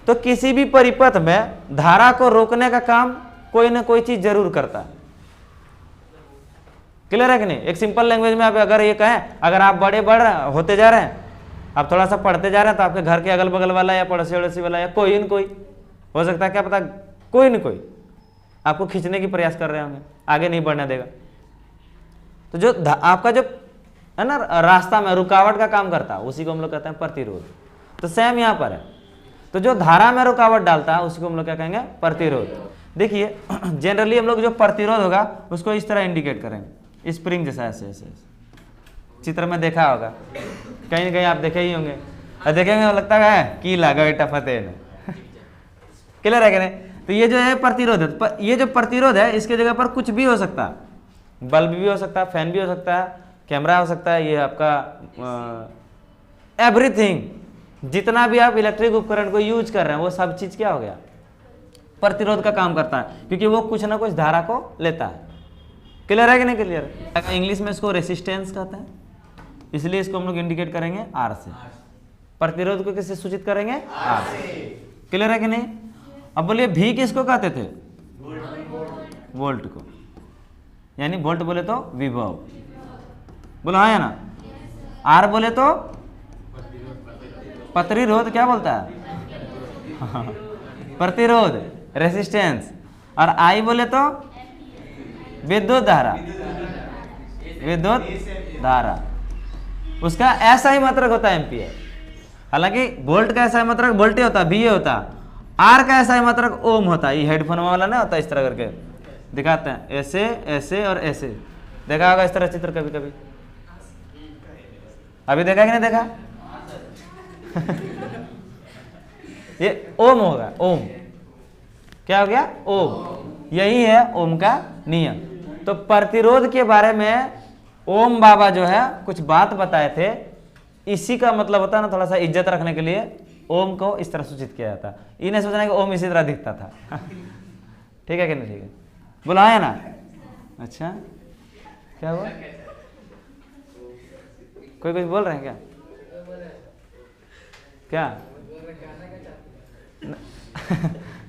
तो किसी भी परिपथ में धारा को रोकने का काम कोई ना कोई चीज जरूर करता है। क्लियर है कि नहीं? एक सिंपल लैंग्वेज में आप अगर ये कहें, अगर आप बड़े बढ़ रहे होते जा रहे हैं आप थोड़ा सा पढ़ते जा रहे हैं तो आपके घर के अगल बगल वाला या पड़ोसी वड़ोसी वाला या कोई न कोई हो सकता है, क्या पता कोई न कोई आपको खींचने की प्रयास कर रहे होंगे, आगे नहीं बढ़ने देगा। तो जो आपका जो है ना रास्ता में रुकावट का काम करता है उसी को हम लोग कहते हैं प्रतिरोध। तो सेम यहाँ पर है, तो जो धारा में रुकावट डालता है उसी को हम लोग क्या कहेंगे, प्रतिरोध। देखिए जनरली हम लोग जो प्रतिरोध होगा उसको इस तरह इंडिकेट करेंगे, स्प्रिंग जैसा ऐसे ऐसे चित्र में देखा होगा, कहीं न कहीं आप देखे ही होंगे और देखेंगे लगता है की लागा बेटा फतेह क्लियर है कि नहीं। तो ये जो है प्रतिरोध है, ये जो प्रतिरोध है इसके जगह पर कुछ भी हो सकता है, बल्ब भी हो सकता है, फैन भी हो सकता है, कैमरा हो सकता है, ये आपका एवरीथिंग जितना भी आप इलेक्ट्रिक उपकरण को यूज कर रहे हैं वो सब चीज क्या हो गया, प्रतिरोध का काम करता है, क्योंकि वो कुछ ना कुछ धारा को लेता है। क्लियर है कि नहीं क्लियर है। इंग्लिश में इसको रेसिस्टेंस कहते हैं, इसलिए इसको हम लोग इंडिकेट करेंगे आर से। प्रतिरोध को किससे सूचित करेंगे, आर से। क्लियर है कि नहीं। अब बोलिए भी किसको कहते थे, वोल्ट को, यानी वोल्ट बोले तो विभव, बोलो हाँ या ना। आर बोले तो प्रतिरोध, क्या बोलता है प्रतिरोध रेसिस्टेंस, और आई बोले तो विद्युत धारा, विद्युत धारा, उसका ऐसा ही मात्रक होता है एम्पियर। हालांकि वोल्ट का ऐसा ही मात्रक वोल्ट होता है, VA होता, आर का ऐसा ही मात्रक ओम होता है। ये हेडफोन वाला ना होता है, इस तरह करके दिखाते हैं, ऐसे ऐसे और ऐसे, देखा होगा इस तरह चित्र कभी कभी, अभी देखा कि नहीं देखा ये ओम होगा, ओम क्या हो गया, ओम, यही है ओम का नियम। तो प्रतिरोध के बारे में ओम बाबा जो है कुछ बात बताए थे, इसी का मतलब होता है ना, थोड़ा सा इज्जत रखने के लिए ओम को इस तरह सूचित किया जाता। इन्हें सोचना कि ओम इसी तरह दिखता था ठीक है कि नहीं, ठीक है, बुलाया ना। अच्छा क्या हुआ, कोई कुछ बोल रहे हैं क्या, क्या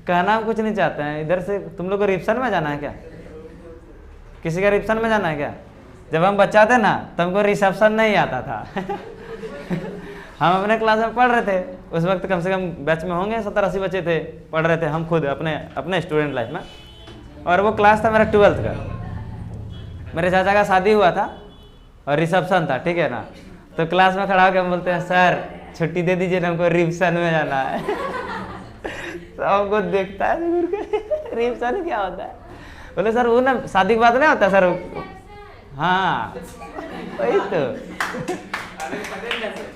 कहना हम कुछ नहीं चाहते हैं। इधर से तुम लोग को रिसेप्शन में जाना है क्या, किसी का रिसेप्शन में जाना है क्या। जब हम बच्चा थे ना तो हमको रिसेप्शन नहीं आता था हम अपने क्लास में पढ़ रहे थे, उस वक्त कम से कम बैच में होंगे 70-80 बच्चे थे, पढ़ रहे थे हम खुद अपने स्टूडेंट लाइफ में, और वो क्लास था मेरा 12th का। मेरे चाचा का शादी हुआ था और रिसेप्शन था, ठीक है ना। तो क्लास में खड़ा होकर हम बोलते हैं सर छुट्टी दे दीजिए, हमको रिसेप्शन में जाना है तो हमको देखता है रिसेप्शन क्या होता है, बोले सर वो ना शादी के बाद नहीं होता सर। हाँ वही तो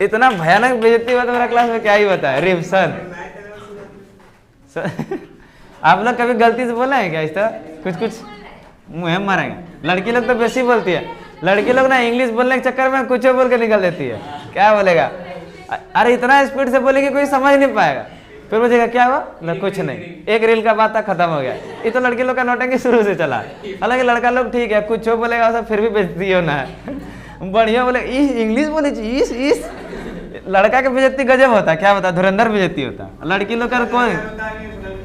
इतना भयानक बेइज्जती हुआ तो मेरा क्लास में क्या ही होता है, रिसेप्शन। आप लोग कभी गलती से बोले हैं क्या इस तरह, कुछ कुछ मुँह मारेंगे। लड़की लोग तो बेसी बोलती है, लड़की लोग ना इंग्लिश बोलने के चक्कर में कुछ बोल के निकल देती है, क्या बोलेगा, अरे इतना स्पीड से बोलेगी कोई समझ नहीं पाएगा, फिर बोलेगा क्या हुआ ना, कुछ नहीं, एक रील का बात था खत्म हो गया। ये तो लड़की लोग का नौटंकी शुरू से चला, हालांकि लड़का लोग ठीक है कुछ बोलेगा सब फिर भी बेइज्जती होना है बढ़िया बोले इंग्लिश बोले इस लड़का का बेइज्जती गजब होता है, क्या बता धुरंधर बेइज्जती होता है। लड़की लोग का कौन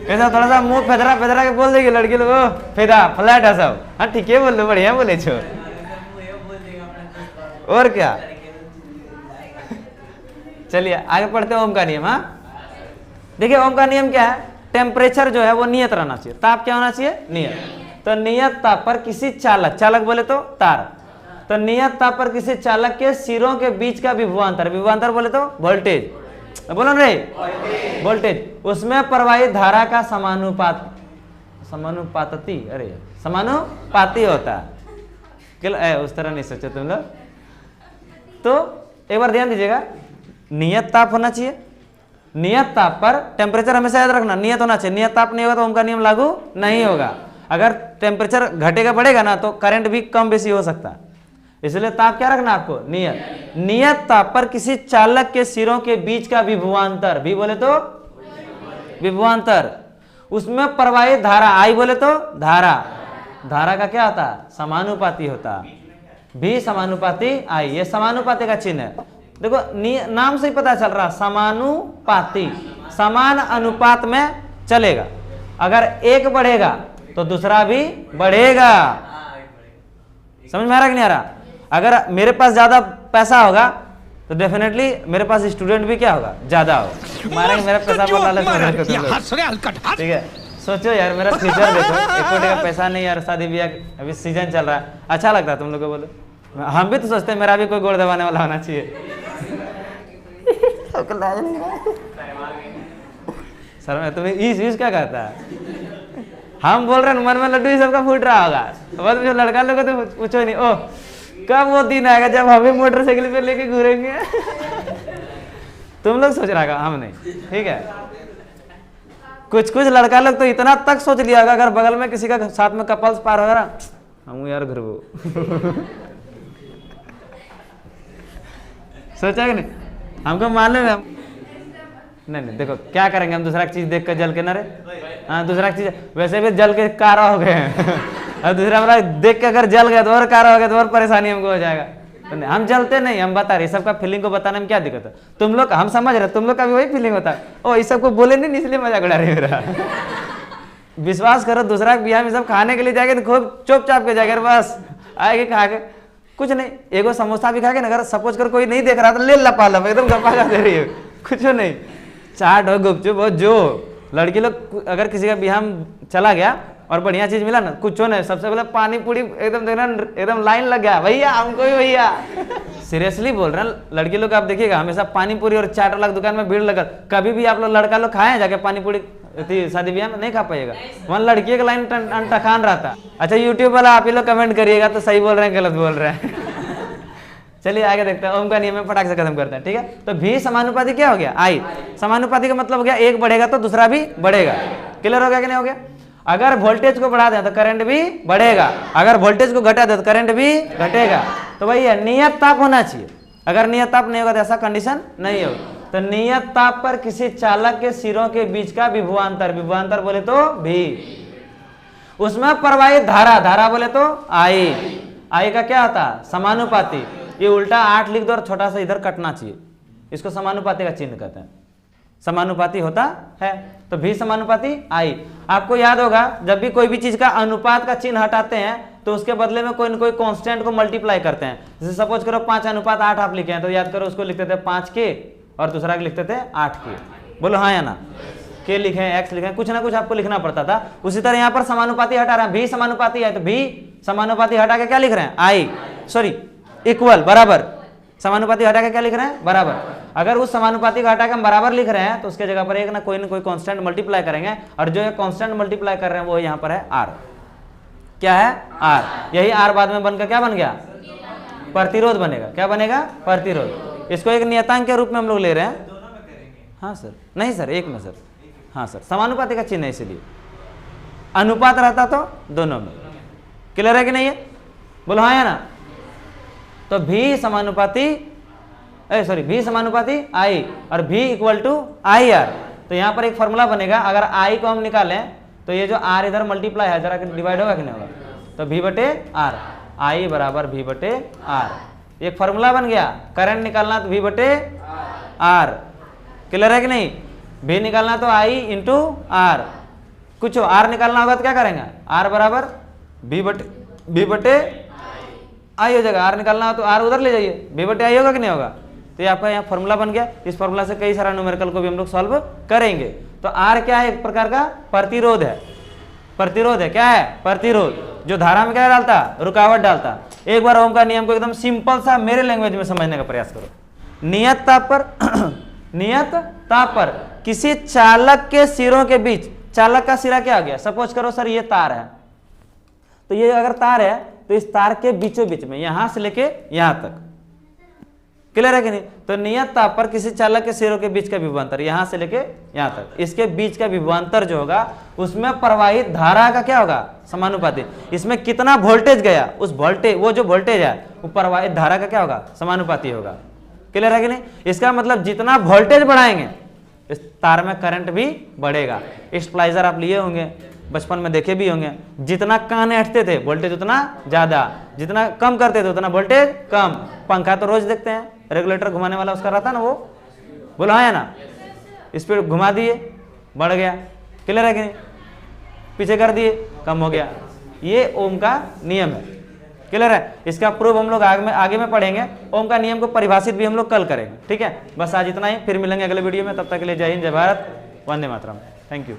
ऐसा थोड़ा सा मुंह फेदरा फेदरा के बोल देगी लड़की लोग, फेदा फ्लैट है सब, हाँ ठीक है बोल लो, बढ़िया बोले छो, और क्या। चलिए आगे पढ़ते हैं ओम का नियम। हाँ देखिए ओम का नियम क्या है, टेम्परेचर जो है वो नियत रहना चाहिए, ताप क्या होना चाहिए, नियत। तो नियत ताप पर किसी चालक, चालक बोले तो तार, तो नियत ताप पर किसी चालक के सिरों के बीच का विभवांतर, विभवांतर बोले तो वोल्टेज, बोलो रे वोल्टेज, उसमें प्रवाहित धारा का समानुपाती, अरे समानुपाती होता है। उस तरह नहीं सोचो तुम लोग। तो एक बार ध्यान दीजिएगा, नियत ताप होना चाहिए, नियत ताप पर टेम्परेचर हमेशा याद रखना नियत होना चाहिए, नियत ताप नहीं होगा तो ओम का नियम लागू नहीं होगा। अगर टेम्परेचर घटेगा बढ़ेगा ना तो करंट भी कम बेसी हो सकता है, इसलिए ताप क्या रखना आपको, नियत। नियत ताप पर किसी चालक के सिरों के बीच का विभवांतर, भी बोले तो विभवांतर, उसमें प्रवाहित धारा, आई बोले तो धारा, धारा का क्या होता है, समानुपाती होता, भी समानुपाती आई, ये समानुपाती का चिन्ह है। देखो नाम से ही पता चल रहा, समानुपाती, समान अनुपात में चलेगा, अगर एक बढ़ेगा तो दूसरा भी बढ़ेगा। समझ में आ रहा कि नहीं आ रहा। अगर मेरे पास ज्यादा पैसा होगा तो डेफिनेटली मेरे पास स्टूडेंट भी क्या होगा, ज्यादा होगा। मारेंगे मेरा पैसा बोल रहा, ठीक है। सोचो यार मेरा फ्यूचर देखो, 1 कोटी का पैसा नहीं यार, शादी ब्याह अभी सीजन चल रहा है, अच्छा लगता है तुम लोग को बोलो। हम भी तो सोचते हैं मेरा भी कोई गोड़ दबाने वाला होना चाहिए। सर मैं तुम्हें इस क्या कहता है, हम बोल रहे हैं मन में लड्डू ही सबका फूट रहा होगा, बस जो लड़का लोग तो पूछो नहीं। ओह कब वो दिन आएगा जब हम भी मोटरसाइकिल पे लेके घूरेंगे। तुम लोग सोच रहा होगा, हम नहीं, ठीक है। कुछ लड़का लोग तो इतना तक सोच लिया होगा, अगर बगल में किसी का साथ में कपल्स पार होगा ना, हम यार घर वो सोचा कि नहीं, हमको मालूम है। नहीं देखो क्या करेंगे हम, दूसरा चीज देख कर जल के ना रे, हाँ दूसरा चीज वैसे भी जल के कारा हो गए हैं। और दूसरा वाला देख के अगर जल गया तो और कारा हो गया तो और परेशानी हमको हो जाएगा। तो नहीं, हम जलते नहीं, हम बता रहे सबका फीलिंग को बताने में क्या दिक्कत है। तुम लोग हम समझ रहे, तुम लोग का भी वही फीलिंग होता है। ओ इस सबको बोले नहीं इसलिए मजाक उड़ा रहे मेरा। विश्वास करो दूसरा बिहार में सब खाने के लिए जाएंगे तो खूब चुपचाप के जाएगा, बस आएंगे खा के कुछ नहीं, एगो समोसा भी खा के ना, अगर सपोज कर कोई नहीं देख रहा तो ले लपा एकदम गप्पा खा दे रही है, कुछ नहीं। चाट हो गुपचुप हो, जो लड़की लोग अगर किसी का बिहार चला गया और बढ़िया चीज मिला ना, कुछ नहीं, सबसे पहले पानी पूरी एकदम देखना, एकदम लाइन लग गया, भैया हमको भी भैया। सीरियसली बोल रहे हैं, लड़की लोग आप देखिएगा हमेशा पानी पूरी और चाट वाला दुकान में भीड़ लगा। कभी भी आप लोग लड़का लोग खाए जाके पानी पूरी शादी ब्याह में, नहीं खा पाएगा, वहाँ लड़की का लाइन टकान रहता। अच्छा यूट्यूब वाला आप ही लोग कमेंट करिएगा तो सही बोल रहे हैं गलत बोल रहे हैं। चलिए आगे देखते हैं, ओम का नियम में फटाक से खत्म करते हैं, ठीक है। तो भी समानुपाती क्या हो गया, आई। समानुपाती का मतलब हो गया एक बढ़ेगा तो दूसरा भी बढ़ेगा। क्लियर हो गया कि नहीं हो गया। अगर वोल्टेज को बढ़ा दें तो करंट भी बढ़ेगा, अगर वोल्टेज को घटा दे तो करंट भी घटेगा। तो भाई नियत ताप होना चाहिए, अगर नियत ताप नहीं होगा तो ऐसा कंडीशन नहीं होगा। तो नियत ताप पर किसी चालक के सिरों के बीच का विभवांतर, विभवांतर बोले तो भी, उसमें प्रवाहित धारा, धारा बोले तो आई, आई का क्या होता है समानुपाती। ये उल्टा 8 लिख दो और छोटा सा इधर कटना चाहिए, इसको समानुपाती का चिन्ह कहते हैं, समानुपाती होता है। तो भी समानुपाती आई। आपको याद होगा जब भी कोई भी चीज का अनुपात का चिन्ह हटाते हैं तो उसके बदले में कोई न कोई कांस्टेंट को मल्टीप्लाई करते हैं। जैसे सपोज करो 5:8 आप लिखे हैं तो याद करो उसको लिखते थे 5 के और दूसरा लिखते थे 8 के। बोलो हाँ या ना, के लिखे एक्स लिखे, कुछ ना कुछ आपको लिखना पड़ता था। उसी तरह यहाँ पर समानुपाती हटा रहे हैं, भी समानुपाती है तो भी समानुपाती हटा के क्या लिख रहे हैं, आई, सॉरी इक्वल, बराबर। समानुपाती हटा के क्या लिख रहे हैं, बराबर। अगर उस समानुपाती को हटा के हम बराबर लिख रहे हैं तो उसके जगह पर एक ना कोई कांस्टेंट मल्टीप्लाई करेंगे, और जो कांस्टेंट मल्टीप्लाई कर रहे हैं वो यहाँ पर है आर। क्या है, आर। यही आर बाद में बनकर क्या बन गया, प्रतिरोध बनेगा। क्या बनेगा, प्रतिरोध। इसको एक नियतांक के रूप में हम लोग ले रहे हैं। हाँ सर, नहीं सर एक में सर, हाँ सर समानुपाती का चिन्ह है इसलिए, अनुपात रहता तो दोनों में। क्लियर है कि नहीं है, बोलो हाँ या ना। तो भी समानुपाती सॉरी भी समानुपाती आई और भी इक्वल टू आई आर। तो यहाँ पर एक फॉर्मूला बनेगा, अगर आई को हम निकालें तो ये जो आर इधर मल्टीप्लाई है जरा डिवाइड होगा कि नहीं होगा, तो भी बटे आर, आई बराबर भी बटे आर। एक फॉर्मूला बन गया। करंट निकालना तो भी बटे आर। क्लियर है कि नहीं, भी निकालना तो आई इंटू आर। कुछ आर निकालना होगा तो क्या करेंगे, आर बराबर भी बटे आई हो जाएगा। आर निकालना हो तो आर उधर ले जाइए, भी बटे आई होगा कि नहीं होगा। तो ये आपका यहाँ फॉर्मूला बन गया। इस फॉर्मूला से कई सारा न्यूमेरिकल को भी हम लोग सॉल्व करेंगे। तो आर क्या है, एक प्रकार का प्रतिरोध है। प्रतिरोध है, क्या है, प्रतिरोध, जो धारा में क्या डालता, रुकावट डालता। एक बार ओम का नियम को एकदम सिंपल सा मेरे लैंग्वेज में समझने का प्रयास करो। नियत ताप पर नियत ताप पर किसी चालक के सिरों के बीच, चालक का सिरा क्या हो गया, सपोज करो सर ये तार है, तो ये अगर तार है तो इस तार के बीचों बीच में यहां से लेके यहां तक, क्लियर है कि नहीं। तो नियत ताप पर किसी चालक के सिरों के बीच का विभवांतर यहां से लेके यहां तक, इसके बीच का विभवांतर जो होगा उसमें प्रवाहित धारा का क्या होगा, समानुपाती। इसमें कितना वोल्टेज गया, उस वोल्टेज, वो जो वोल्टेज है वो प्रवाहित धारा का क्या होगा, समानुपाती होगा। क्लियर है कि नहीं। इसका मतलब जितना वोल्टेज बढ़ाएंगे इस तार में करंट भी बढ़ेगा। स्टेबलाइजर आप लिए होंगे, बचपन में देखे भी होंगे, जितना कान हटते थे वोल्टेज उतना ज्यादा, जितना कम करते थे उतना वोल्टेज कम। पंखा तो रोज देखते हैं, रेगुलेटर घुमाने वाला उसका रहता ना, वो बोला है ना, स्पीड घुमा दिए बढ़ गया, क्लियर है कि नहीं, पीछे कर दिए कम हो गया। ये ओम का नियम है। क्लियर है। इसका प्रूफ हम लोग आगे में पढ़ेंगे। ओम का नियम को परिभाषित भी हम लोग कल करेंगे, ठीक है। बस आज इतना ही, फिर मिलेंगे अगले वीडियो में। तब तक के लिए जय हिंद, जय भारत, वंदे मातरम। Thank you.